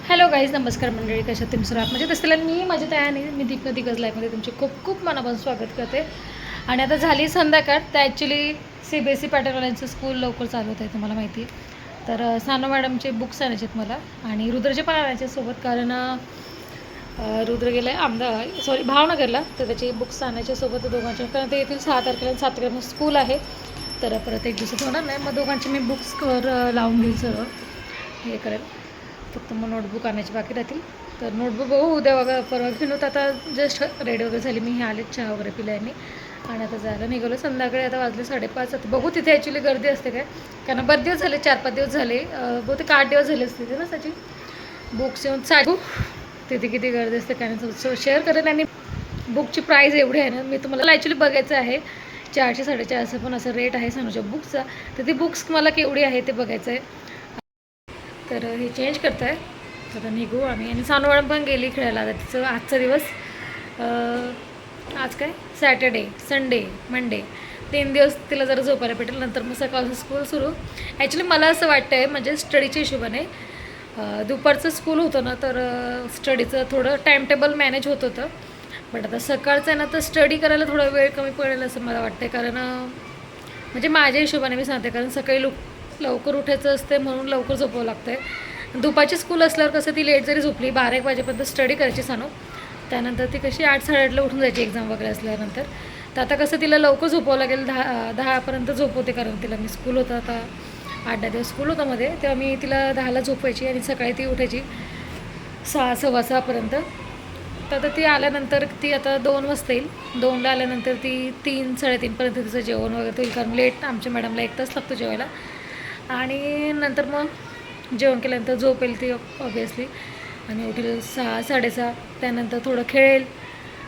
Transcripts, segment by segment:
Hello guys, नमस्कार मंडळी. कशा तुम्ही सुरुवात म्हणजे असलेल्या मी माझ्या तयाने मी दीपक दिग्गज लाईफमध्ये तुमचे खूप खूप मनापासून स्वागत करते. आणि आता झाली संध्याकाळ. तर ॲक्च्युली CBSE पॅटर्नवाल्यांचं स्कूल लवकर चालू होत आहे, तुम्हाला माहिती आहे. तर सानू मॅडमचे बुक्स आणायचे आहेत मला आणि रुद्रचे पण आणायचे सोबत, कारण रुद्र गेला आहे भावनगरला. तर त्याचे बुक्स आणायचे सोबत दोघांचे, कारण ते येतील 6 तारखेला 7 तारखेला स्कूल आहे. तर परत एक दिवसात होणार नाही, मग दोघांचे मी बुक्स लावून घेईल सर्व हे करेल. फक्त मग नोटबुक आणायची बाकी राहतील. तर नोटबुक बघू उद्या बघा परवा घेऊन होतं. आता जस्ट रेडी वगैरे झाली मी, हे आले चहा वगैरे पिला आहे मी आणि आता जायला निघालो. संध्याकाळी आता वाजले 5:30. आता बघू तिथे ॲक्च्युली गर्दी असते काय, कारण बरेच दिवस झाले, 4-5 दिवस झाले, बहुतेक 8 दिवस झाले असते ते ना त्याची बुक्स येऊन साडू तिथे किती गर्दी असते काय नाही शेअर करेन. आणि बुकची प्राईस एवढी आहे ना, मी तुम्हाला ॲक्च्युली बघायचं आहे. 400-450 पण असं रेट आहे सानूच्या बुक्सचा. तर ती बुक्स मला केवढी आहे ते बघायचं आहे. तर हे चेंज करत आहे. आता निघू आम्ही. आणि सानू मॅडम पण गेली खेळायला. आता तिचं आजचा दिवस आज काय सॅटर्डे, संडे, मंडे 3 दिवस तिला जरा झोपायला भेटेल. नंतर मग सकाळचं स्कूल सुरू. ॲक्च्युली मला असं वाटतं आहे, म्हणजे स्टडीच्या हिशोबाने दुपारचं स्कूल होतं ना, तर स्टडीचं थोडं टाईमटेबल मॅनेज होत होतं. बट आता सकाळचं आहे ना, तर स्टडी करायला थोडा वेळ कमी पडेल असं मला वाटतं. कारण म्हणजे माझ्या हिशोबाने मी सांगते, कारण सकाळी लवकर उठायचं असते म्हणून लवकर झोपावं लागतं आहे. दुपारची स्कूल असल्यावर कसं ती लेट जरी झोपली 12-1 वाजेपर्यंत स्टडी करायची सानू, त्यानंतर ती कशी 8-8:30ला उठून जायची एक्झाम वगैरे असल्यानंतर. तर आता कसं तिला लवकर झोपावं लागेल, 10पर्यंत झोपवते, कारण तिला मी स्कूल होतं आता 8-10 दिवस स्कूल होतं मध्ये, तेव्हा मी तिला 10ला झोपायची आणि सकाळी ती उठायची 6-6:15पर्यंत. तर आता ती आल्यानंतर ती आता 2 वाजता येईल. 2ला आल्यानंतर ती 3-3:30पर्यंत तिचं जेवण वगैरे होईल, कारण लेट आमच्या मॅडमला 1 तास लागतो जेवायला. आणि नंतर मग जेवण केल्यानंतर झोपेल ती ऑब्वियसली, आणि उठेल 6-6:30. त्यानंतर थोडं खेळेल.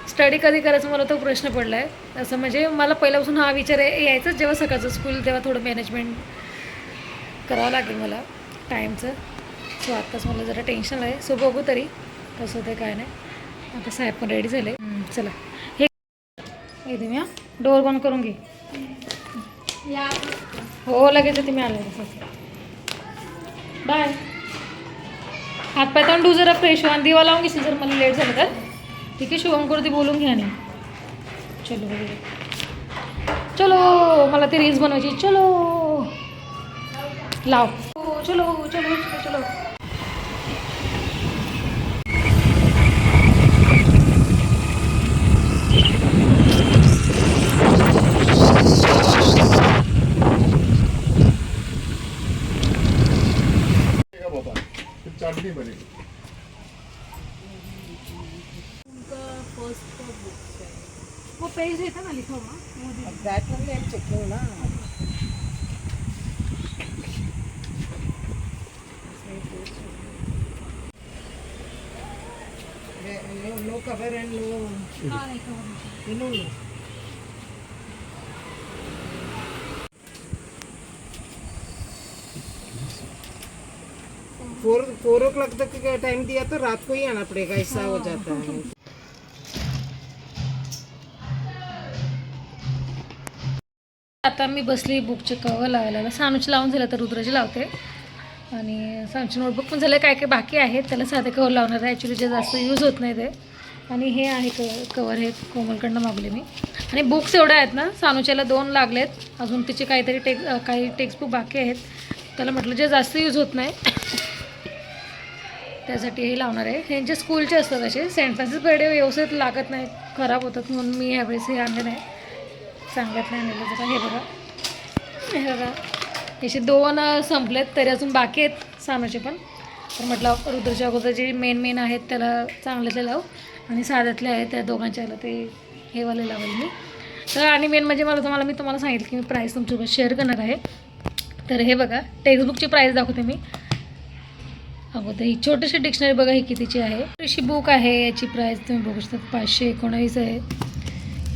स्टडी कधी करायचं मला तो प्रश्न पडला आहे. असं म्हणजे मला पहिल्यापासून हा विचार यायचाच जेव्हा सकाळचं स्कूल, तेव्हा थोडं मॅनेजमेंट करावं लागेल मला टाईमचं. सो आत्ताच मला जरा टेन्शन आहे. सो बघू तरी कसं होतं काय नाही. आता साहेब पण रेडी झाले. चला हे येते मी. डोअर बंद करून घे. हो लगेच तुम्ही आले. बाय. हातपाय तांडू जरा फ्रेश हो आणि दिवा लावून घेशील जर मला लेट झालं तर. ठीक आहे, शुभंकरती बोलून घ्या. नाही चलो चलो, मला ती रील्स बनवायची. चलो लाव. चलो चलो चलो चलो. वो पेज है ना लिखा हुआ, that one I am checking ना. No cover and no. हाँ नहीं कवर नो नो. 4 o'clock तक का टाइम दिया तो रात को ही आना पड़ेगा, ऐसा हो जाता है. आता मी बसली बुकचे कवर लावायला. सानूची लावून झालं तर रुद्राची लावते. आणि सानूची नोटबुक पण झालं, काय काय बाकी आहेत त्याला साधे कवर लावणार आहे. ॲक्च्युली जे जास्त यूज होत नाही ते. आणि हे आहे कवर, हे कोमलकडनं मागले मी. आणि बुक्स एवढ्या आहेत ना, सानूच्याला 2 लागलेत. अजून तिचे काहीतरी काही टेक्स्टबुक बाकी आहेत. त्याला म्हटलं जे जास्त यूज होत नाही त्यासाठी हे लावणार आहे. हे जे स्कूलचे असतात असे सेंट फ्रान्सिस बर्डे व्यवस्थित लागत नाही, खराब होतात, म्हणून मी ह्यावेळेस हे आणले नाही. सांगत नाही आणलेलं. जरा हे बघा याचे 2 संपलेत, तरी अजून बाकी आहेत सानूचे पण. तर म्हटलं रुद्रच्या अगोदर जे मेन आहेत त्याला चांगल्यातले लाव, आणि साध्यातले आहेत त्या दोघांच्याला ते हे वाले लावेल मी. तर आणि मेन म्हणजे मी तुम्हाला सांगितलं की मी प्राईस तुमच्यासोबत शेअर करणार आहे. तर हे बघा टेक्स्टबुकची प्राईस दाखवते मी अगोदर. ही छोटीशी डिक्शनरी बघा ही कितीची आहे. छोटीशी बुक आहे, याची प्राईस तुम्ही बघू शकता 519 आहे.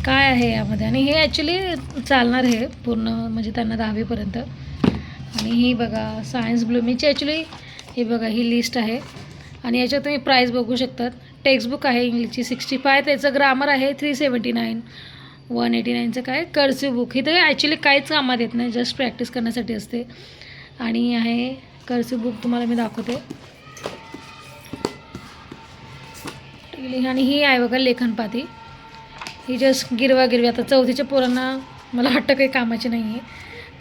काय आहे यामध्ये, आणि हे ॲक्च्युली चालणार आहे पूर्ण, म्हणजे त्यांना 10वीपर्यंत. आणि ही बघा सायन्स ब्लूमीची ॲक्च्युली हे बघा ही लिस्ट आहे. आणि याच्यात तुम्ही प्राईस बघू शकतात. टेक्स्टबुक आहे इंग्लिशची 65, त्याचं ग्रामर आहे 379. 189चं काय कर्सिव्ह बुक. ही तर ॲक्च्युली काहीच कामात येत नाही, जस्ट प्रॅक्टिस करण्यासाठी असते. आणि आहे कर्सिव्ह बुक, तुम्हाला मी दाखवते. आणि ही आहे बघा लेखनपाती. ही जस्ट गिरवा गिरवी. आता 4थीच्या पोरांना मला वाटतं काही कामाची नाही आहे.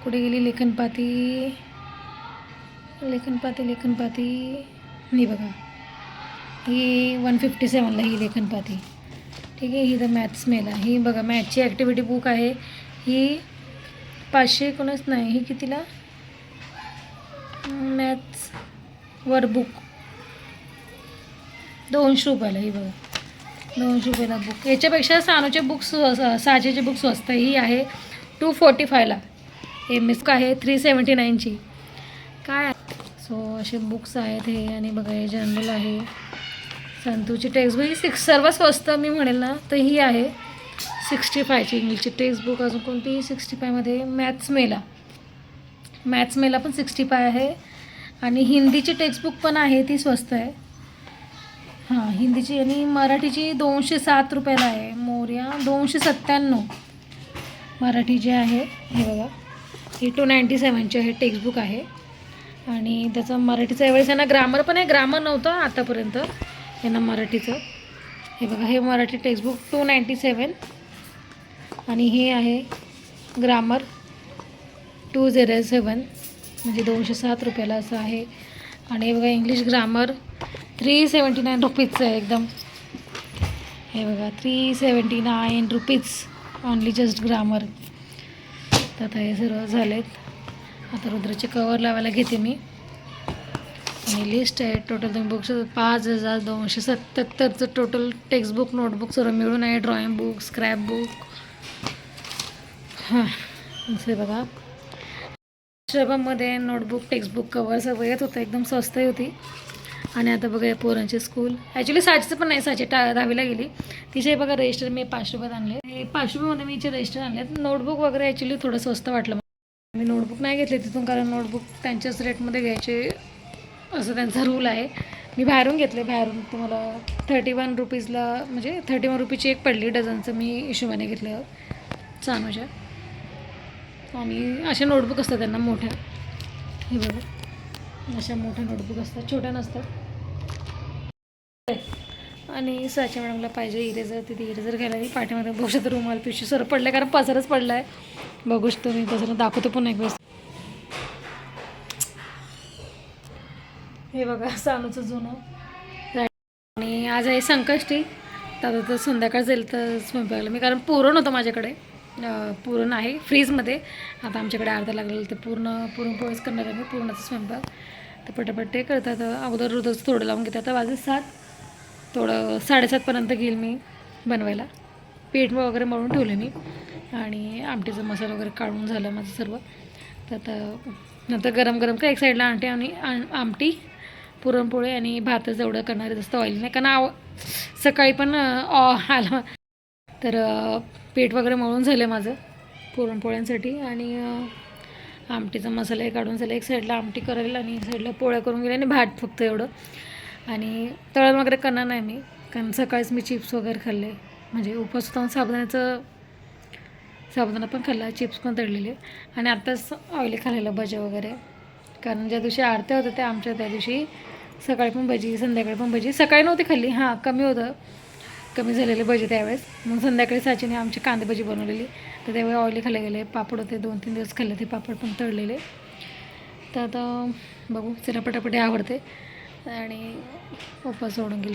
कुठे गेली लेखनपाती? लेखनपाती लेखनपाती ही बघा, ही 157ला ही लेखनपाती. ठीक आहे. ही तर मॅथ्स मेला. ही बघा मॅथची ॲक्टिव्हिटी बुक आहे. ही 519 नाही, ही कितीला? मॅथ्स वर्कबुक 200 रुपयाला. ही बघा 200 रुपयाला बुक. याच्यापेक्षा सानूचे बुक्स, साजेचे बुक स्वस्त. ही आहे 245ला. MS आहे 379ची. काय सो असे बुक्स आहेत हे. आणि बघा हे जनरल आहे. संतूची टेक्स्टबुक ही सर्व स्वस्त मी म्हणेल ना, तर ही आहे 65ची इंग्लिशची टेक्स्टबुक. अजून कोणती 65मध्ये? मॅथ्स मेला पण 65 आहे. आणि हिंदीची टेक्स्टबुक पण आहे, ती स्वस्त आहे. हां, हिंदीची. आणि मराठीची 207 रुपयाला आहे. मोर्या 297 मराठी जे आहे. हे बघा ही 297ची आहे टेक्स्टबुक आहे. आणि त्याचं मराठीचं यावेळेस यांना ग्रामर पण आहे. ग्रामर नव्हतं आतापर्यंत यांना मराठीचं. हे बघा हे मराठी टेक्स्टबुक 297. आणि हे आहे ग्रामर 207 म्हणजे 207 रुपयाला असं आहे. आणि हे बघा इंग्लिश ग्रामर 379 रुपीजचं आहे एकदम. हे बघा 379 रुपीज ऑनली जस्ट ग्रामर. तर आता हे सर्व झालेत. आता रुद्राचे कवर लावायला घेते मी. आणि लिस्ट आहे टोटल तुम्ही बघू शकता 5277चं टोटल टेक्स्टबुक नोटबुक सर्व मिळून आहे. Drawing book, scrap book. हां असं बघा शोभामध्ये नोटबुक, टेक्स्टबुक, कवर सगळं येत होतं. एकदम स्वस्तही होती. आणि आता बघा या पोरांची स्कूल. ॲक्च्युली साचीचं पण नाही, साची 10वीला गेली. तिचे बघा रजिस्टर मी 5 रुपयात आणले. 5 रुपयामध्ये मी हिचे रजिस्टर आणलेत. नोटबुक वगैरे ॲक्च्युली थोडं स्वस्त वाटलं. मी नोटबुक नाही घेतले तिथून, कारण नोटबुक त्यांच्याच रेटमध्ये घ्यायचे असं त्यांचा रूल आहे. मी बाहेरून घेतले. बाहेरून तुम्हाला 31 रुपीजला म्हणजे 31 रुपीची एक पडली डझनचं. मी हिशोबाने घेतलं सानूच्या. आणि अशा नोटबुक असतात त्यांना मोठ्या. हे बघा अशा मोठ्या नोटबुक असतात, छोट्या नसतात. आणि साच्या मॅडमला पाहिजे इरेझर. तिथे इरेझर घ्यायला मी पाठीमध्ये बघू शकतो रुमाल पिशवी सरळ पडलं, कारण पसरच पडला आहे. बघू शकतो मी पसर दाखवतो पण एक वेळेस. हे बघा सानूचं जुनं. आणि आज आहे संकष्टी. तर आता संध्याकाळ जाईल तर स्वयंपाकाला मी, कारण पुरण होतं माझ्याकडे. पुरण आहे फ्रीजमध्ये. आता आमच्याकडे अर्धा लागलेलं ते पुरणपोळीच करणार आहे मी, पुरणाचा स्वयंपाक. तर पटापट ते करतात. अगोदर रोजच थोडं लावून घेते. आता वाजले 7, थोडं 7:30पर्यंत घेईल मी बनवायला. पीठ वगैरे मळून ठेवले मी. आणि आमटीचा मसाला वगैरे काढून झालं माझं सर्व. तर आता नंतर गरम गरम का एक साईडला आमटी, पुरणपोळी आणि भातच एवढं करणारे, जास्त ऑइल नाही. कारण सकाळी पण आला. तर पीठ वगैरे मळून झालं माझं पुरणपोळ्यांसाठी. आणि आमटीचा मसालाही काढून झाला. एक साईडला आमटी करेल आणि एक साईडला पोळ्या करून गेल्या आणि भात फक्त एवढं. आणि तळण वगैरे करणार नाही मी, कारण सकाळीच मी चिप्स वगैरे खाल्ले. म्हणजे उपवास होता साबुदाणा पण खाल्ला, चिप्स पण तळलेले. आणि आत्ताच ऑइली खाल्लेलं भज्या वगैरे. कारण ज्या दिवशी आरत्या होत्या त्या आमच्या, त्या दिवशी सकाळी पण भजी, संध्याकाळी पण भजी. सकाळी नव्हती खाल्ली, हां कमी होतं, कमी झालेले भजी त्यावेळेस. मग संध्याकाळी साचीने आमची कांदे भजी बनवलेली. तर त्यावेळी ऑइली खाल्ले गेले. पापड होते 2-3 दिवस खाल्ले, ते पापड पण तळलेले. तर आता बघू, चला पटापट आवडते आणि उपवास सोडून गेली.